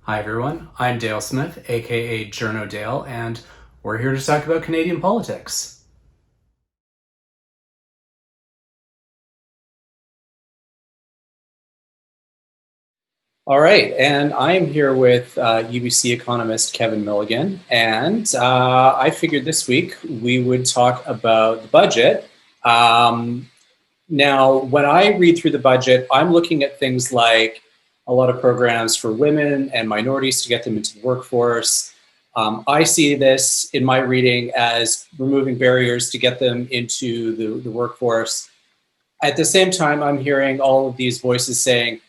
Hi everyone, I'm Dale Smith, aka Journo Dale, and we're here to talk about Canadian politics. All right, and I am here with UBC economist Kevin Milligan, and I figured this week we would talk about the budget. Um, Now, when I read through the budget, I'm looking at things like a lot of programs for women and minorities to get them into the workforce. I see this in my reading as removing barriers to get them into the workforce. At the same time, I'm hearing all of these voices saying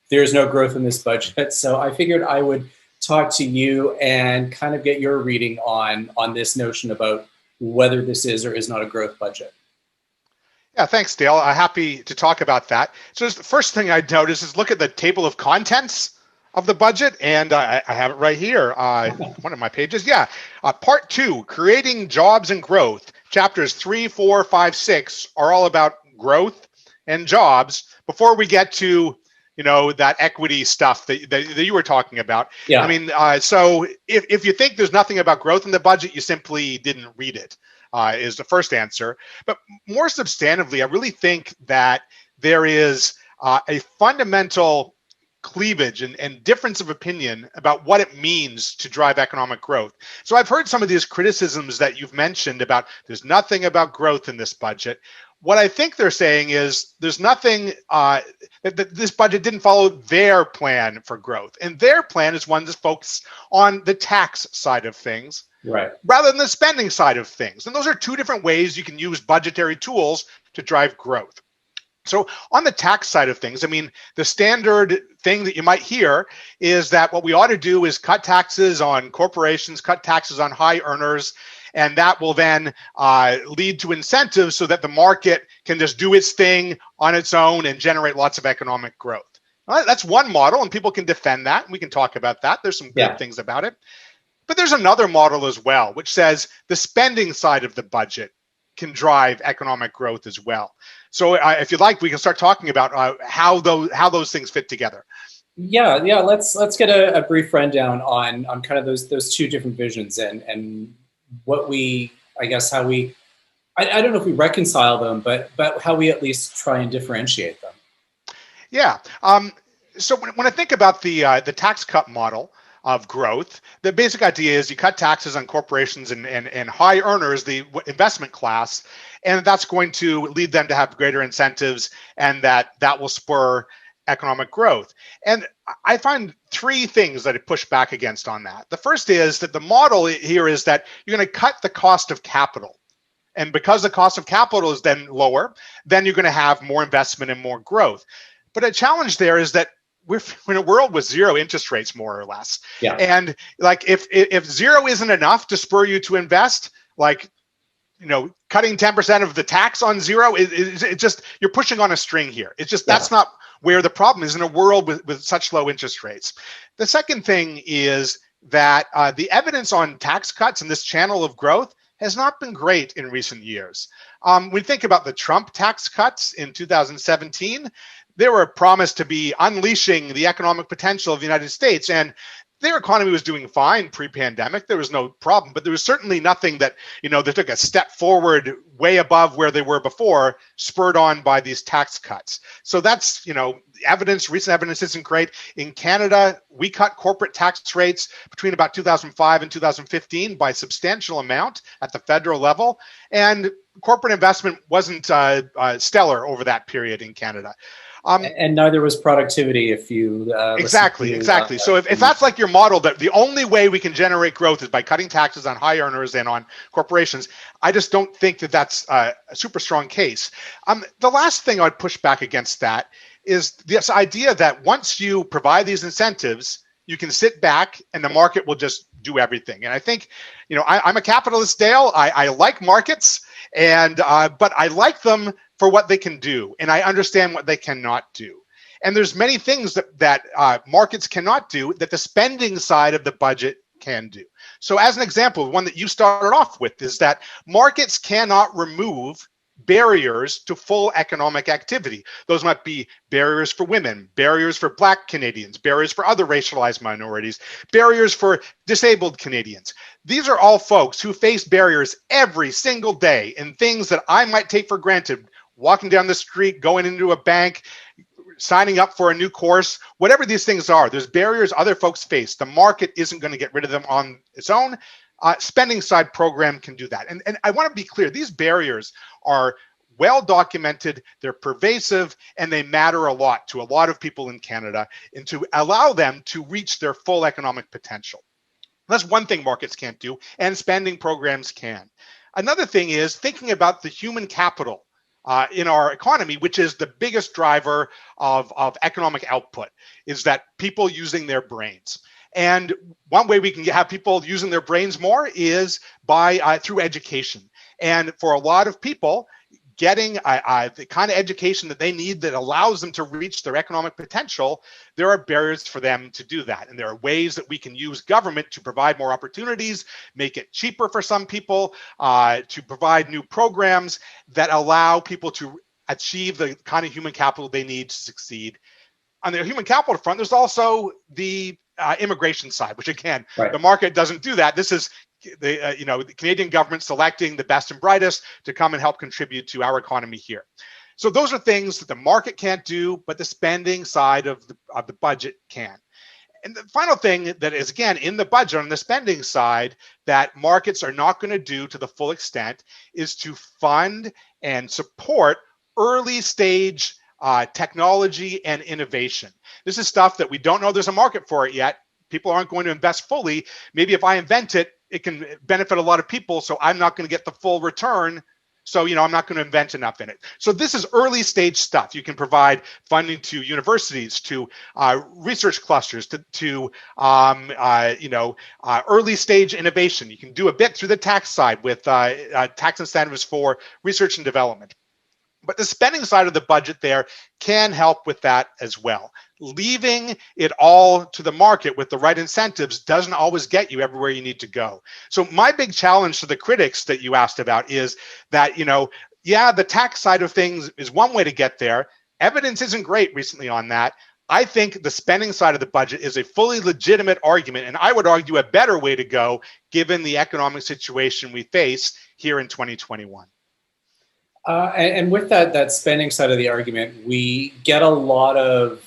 there's no growth in this budget. So I figured I would talk to you and kind of get your reading on this notion about whether this is or is not a growth budget. Yeah, thanks, Dale. Happy to talk about that. So the first thing I'd notice is look at the table of contents of the budget, and I have it right here, one of my pages. Yeah, part 2, creating jobs and growth. Chapters 3, 4, 5, 6 are all about growth and jobs before we get to that equity stuff that you were talking about. Yeah. I mean, so if you think there's nothing about growth in the budget, you simply didn't read it. Is the first answer. But more substantively, I really think that there is a fundamental cleavage and difference of opinion about what it means to drive economic growth. So I've heard some of these criticisms that you've mentioned about there's nothing about growth in this budget. What I think they're saying is there's nothing, that this budget didn't follow their plan for growth. And their plan is one that's focused on the tax side of things, Right. rather than the spending side of things. And those are two different ways you can use budgetary tools to drive growth. So on the tax side of things, I mean, the standard thing that you might hear is that what we ought to do is cut taxes on corporations, cut taxes on high earners, and that will then lead to incentives so that the market can just do its thing on its own and generate lots of economic growth. Well, that's one model, and people can defend that. We can talk about that. There's some good things about it. But there's another model as well, which says the spending side of the budget can drive economic growth as well. So if you'd like, we can start talking about how those things fit together. Yeah. Let's get a brief rundown on kind of those two different visions and what we, I guess, how we, I don't know if we reconcile them, but how we at least try and differentiate them. Yeah. So when I think about the tax cut model of growth, the basic idea is you cut taxes on corporations and high earners, the investment class, and that's going to lead them to have greater incentives, and that will spur economic growth. And I find three things that I push back against on that. The first is that the model here is that you're going to cut the cost of capital. And because the cost of capital is then lower, then you're going to have more investment and more growth. But a challenge there is that we're in a world with zero interest rates, more or less. Yeah. And like if zero isn't enough to spur you to invest, like cutting 10% of the tax on zero, it just, you're pushing on a string here. It's just, that's not where the problem is in a world with such low interest rates. The second thing is that the evidence on tax cuts and this channel of growth has not been great in recent years. We think about the Trump tax cuts in 2017. They were promised to be unleashing the economic potential of the United States, and their economy was doing fine pre-pandemic. There was no problem, but there was certainly nothing that, they took a step forward way above where they were before, spurred on by these tax cuts. So that's, recent evidence isn't great. In Canada, we cut corporate tax rates between about 2005 and 2015 by a substantial amount at the federal level, and corporate investment wasn't stellar over that period in Canada. And neither was productivity if you exactly. So if that's like your model, that the only way we can generate growth is by cutting taxes on high earners and on corporations, I just don't think that that's a super strong case. The last thing I'd push back against that is this idea that once you provide these incentives, you can sit back and the market will just do everything. And I think, I'm a capitalist, Dale. I like markets, and but I like them for what they can do, and I understand what they cannot do. And there's many things that markets cannot do that the spending side of the budget can do. So as an example, one that you started off with is that markets cannot remove barriers to full economic activity. Those might be barriers for women, barriers for Black Canadians, barriers for other racialized minorities, barriers for disabled Canadians. These are all folks who face barriers every single day in things that I might take for granted, walking down the street, going into a bank, signing up for a new course, whatever these things are. There's barriers other folks face. The market isn't going to get rid of them on its own. Spending side program can do that. And I want to be clear, these barriers are well documented, they're pervasive, and they matter a lot to a lot of people in Canada, and to allow them to reach their full economic potential. That's one thing markets can't do, and spending programs can. Another thing is thinking about the human capital in our economy, which is the biggest driver of economic output, is that people using their brains. And one way we can have people using their brains more is by through education. And for a lot of people, getting the kind of education that they need that allows them to reach their economic potential, there are barriers for them to do that. And there are ways that we can use government to provide more opportunities, make it cheaper for some people, to provide new programs that allow people to achieve the kind of human capital they need to succeed. On the human capital front, there's also the immigration side, which again, the market doesn't do that. This is the Canadian government selecting the best and brightest to come and help contribute to our economy here. So those are things that the market can't do, but the spending side of the budget can. And the final thing that is, again, in the budget on the spending side that markets are not going to do to the full extent is to fund and support early stage technology and innovation. This is stuff that we don't know there's a market for it yet. People aren't going to invest fully. Maybe if I invent it, it can benefit a lot of people, so I'm not going to get the full return. So, I'm not going to invent enough in it. So this is early stage stuff. You can provide funding to universities, to research clusters, to early stage innovation. You can do a bit through the tax side with tax incentives for research and development. But the spending side of the budget there can help with that as well. Leaving it all to the market with the right incentives doesn't always get you everywhere you need to go. So my big challenge to the critics that you asked about is that, the tax side of things is one way to get there. Evidence isn't great recently on that. I think the spending side of the budget is a fully legitimate argument, and I would argue a better way to go given the economic situation we face here in 2021. And with that spending side of the argument, we get a lot of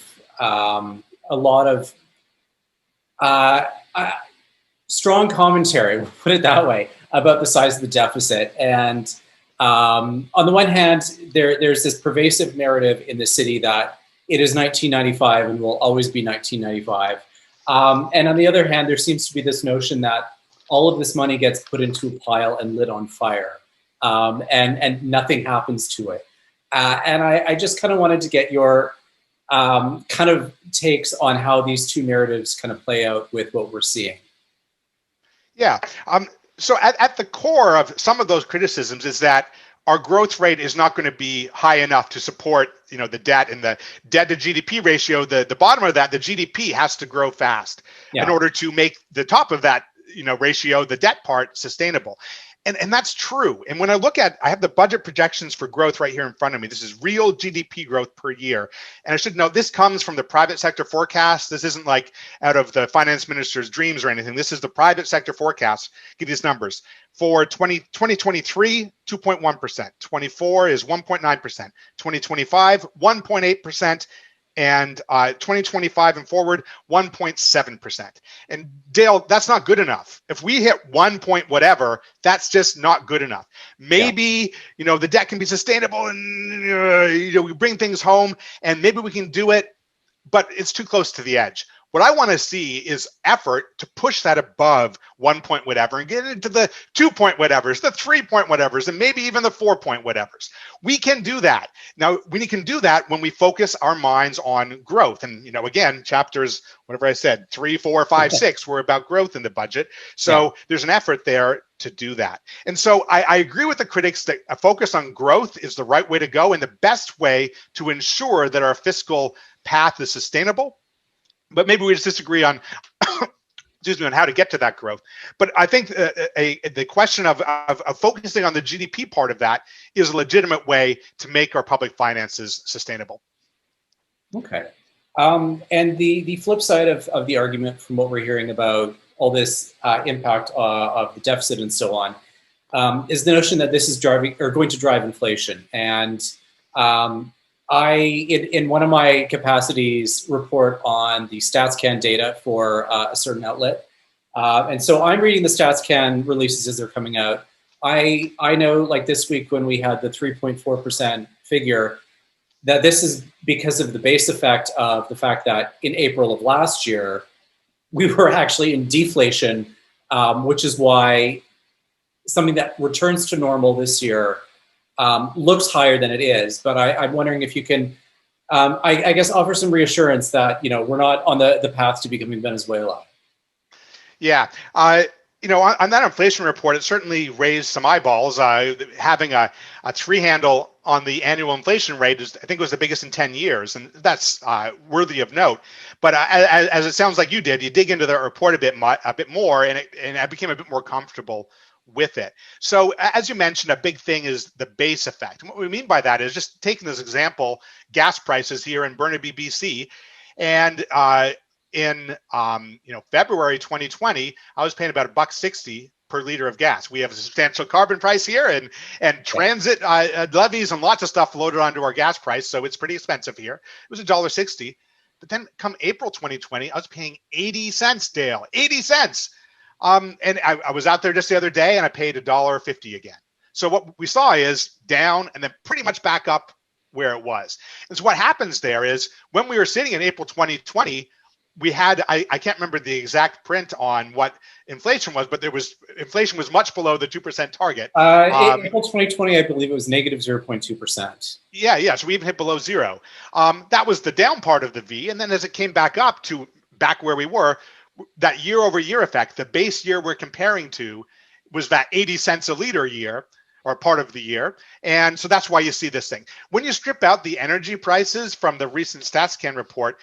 strong commentary, we'll put it that way, about the size of the deficit. And on the one hand, there's this pervasive narrative in the city that it is 1995 and will always be 1995. And on the other hand, there seems to be this notion that all of this money gets put into a pile and lit on fire. And nothing happens to it. And I just kind of wanted to get your kind of takes on how these two narratives kind of play out with what we're seeing. Yeah. So at the core of some of those criticisms is that our growth rate is not going to be high enough to support, the debt, and the debt to GDP ratio. The bottom of that, the GDP has to grow fast in order to make the top of that, ratio, the debt part, sustainable. And that's true. And when I have the budget projections for growth right here in front of me. This is real GDP growth per year. And I should note, this comes from the private sector forecast. This isn't like out of the finance minister's dreams or anything. This is the private sector forecast. Give these numbers. For 2023, 2.1%. 24 is 1.9%. 2025, 1.8%. And 2025 and forward, 1.7%. And Dale, that's not good enough. If we hit 1 point whatever, that's just not good enough. Maybe, the debt can be sustainable and, we bring things home and maybe we can do it, but it's too close to the edge. What I want to see is effort to push that above 1 point whatever and get into the 2 point whatevers, the 3 point whatevers, and maybe even the 4 point whatevers. We can do that. Now, we can do that when we focus our minds on growth. And, again, chapters, whatever I said, 3, 4, 5, 6 were about growth in the budget. So there's an effort there to do that. And so I agree with the critics that a focus on growth is the right way to go and the best way to ensure that our fiscal path is sustainable. But maybe we just disagree on on how to get to that growth. But I think the question of focusing on the GDP part of that is a legitimate way to make our public finances sustainable. Okay. And the flip side of the argument from what we're hearing about all this impact of the deficit and so on is the notion that this is driving or going to drive inflation. And in one of my capacities, report on the StatsCan data for a certain outlet. And so I'm reading the StatsCan releases as they're coming out. I know, like this week when we had the 3.4% figure, that this is because of the base effect of the fact that in April of last year, we were actually in deflation, which is why something that returns to normal this year looks higher than it is. But I'm wondering if you can, I guess, offer some reassurance that, we're not on the path to becoming Venezuela. Yeah. On that inflation report, it certainly raised some eyeballs. Having a 3 handle on the annual inflation rate I think was the biggest in 10 years, and that's worthy of note. But as it sounds like you did, you dig into the report a bit more, and I became a bit more comfortable with it. So as you mentioned, a big thing is the base effect. And what we mean by that is just taking this example, gas prices here in Burnaby, BC, and in February 2020, I was paying about $1.60 per liter of gas. We have a substantial carbon price here, and transit levies and lots of stuff loaded onto our gas price, so it's pretty expensive here. It was $1.60, but then come April 2020, I was paying 80 cents, Dale, 80 cents. And I was out there just the other day, and I paid $1.50 again. So what we saw is down and then pretty much back up where it was. And so what happens there is when we were sitting in April 2020, we had, I can't remember the exact print on what inflation was, but inflation was much below the 2% target. April 2020, I believe it was negative 0.2%. Yeah. So we even hit below zero. That was the down part of the V. And then as it came back up to back where we were, that year over year effect, the base year we're comparing to was that 80 cents a liter year or part of the year. And so that's why you see this thing. When you strip out the energy prices from the recent StatsCan report,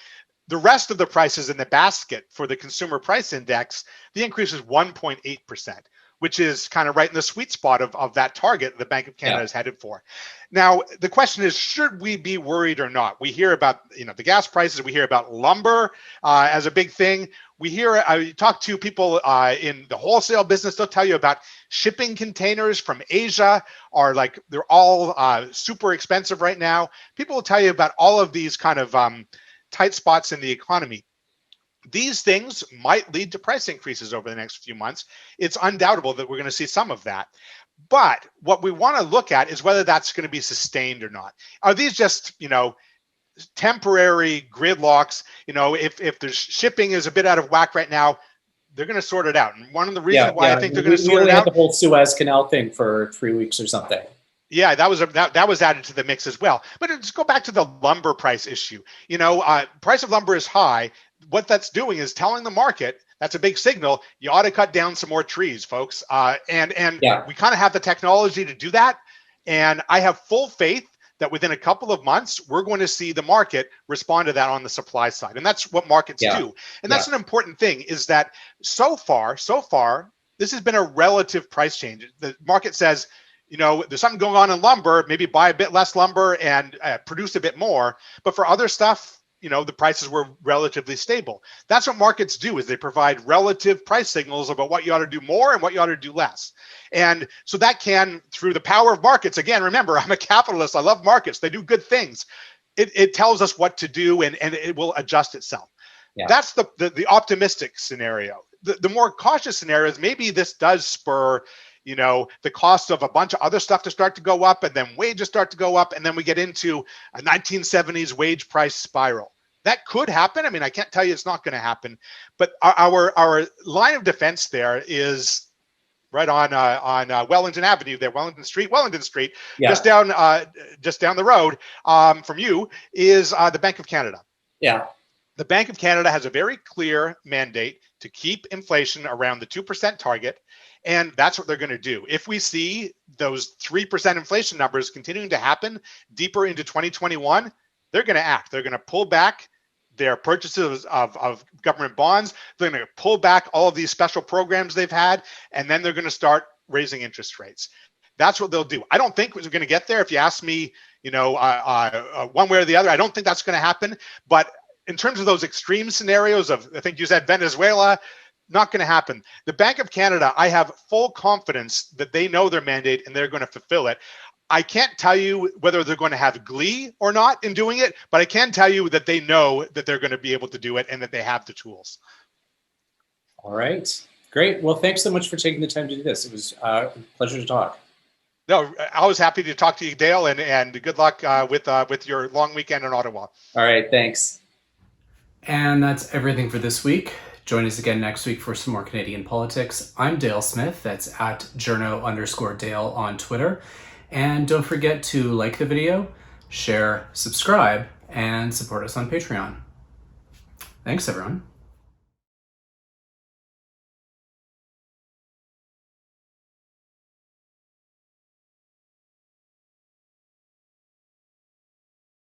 the rest of the prices in the basket for the consumer price index, the increase is 1.8%, which is kind of right in the sweet spot of that target the Bank of Canada is headed for. Now, the question is, should we be worried or not? We hear about the gas prices. We hear about lumber as a big thing. We hear, I talk to people in the wholesale business. They'll tell you about shipping containers from Asia are they're all super expensive right now. People will tell you about all of these kind of tight spots in the economy. These things might lead to price increases over the next few months. It's undoubtable that we're going to see some of that. But what we want to look at is whether that's going to be sustained or not. Are these just, temporary gridlocks? If the shipping is a bit out of whack right now, they're going to sort it out. And one of the reasons why I think they're going to sort it out, the whole Suez Canal thing for 3 weeks or something. Yeah, that was added to the mix as well. But let's go back to the lumber price issue. Price of lumber is high. What that's doing is telling the market, that's a big signal, you ought to cut down some more trees, folks. And we kind of have the technology to do that. And I have full faith that within a couple of months, we're going to see the market respond to that on the supply side. And that's what markets do. And that's an important thing, is that so far, this has been a relative price change. The market says, there's something going on in lumber, maybe buy a bit less lumber and produce a bit more. But for other stuff, the prices were relatively stable. That's what markets do, is they provide relative price signals about what you ought to do more and what you ought to do less. And so that can, through the power of markets, again, remember, I'm a capitalist. I love markets. They do good things. It tells us what to do, and it will adjust itself. Yeah. That's the optimistic scenario. The more cautious scenario is maybe this does spur the cost of a bunch of other stuff to start to go up, and then wages start to go up, and then we get into a 1970s wage price spiral. That could happen. I mean, I can't tell you it's not going to happen, but our line of defense there is right on Wellington Avenue there, Wellington Street, just down the road from you is the Bank of Canada. Yeah. The Bank of Canada has a very clear mandate to keep inflation around the 2% target. And that's what they're going to do. If we see those 3% inflation numbers continuing to happen deeper into 2021, they're going to act. They're going to pull back their purchases of government bonds. They're going to pull back all of these special programs they've had, and then they're going to start raising interest rates. That's what they'll do. I don't think we're going to get there. If you ask me, one way or the other, I don't think that's going to happen. But in terms of those extreme scenarios of, I think you said Venezuela, not going to happen. The Bank of Canada, I have full confidence that they know their mandate and they're going to fulfill it. I can't tell you whether they're going to have glee or not in doing it, but I can tell you that they know that they're going to be able to do it and that they have the tools. All right. Great. Well, thanks so much for taking the time to do this. It was a pleasure to talk. No, I was happy to talk to you, Dale, and good luck with your long weekend in Ottawa. All right. Thanks. And that's everything for this week. Join us again next week for some more Canadian politics. I'm Dale Smith. That's at journo_Dale on Twitter. And don't forget to like the video, share, subscribe, and support us on Patreon. Thanks, everyone.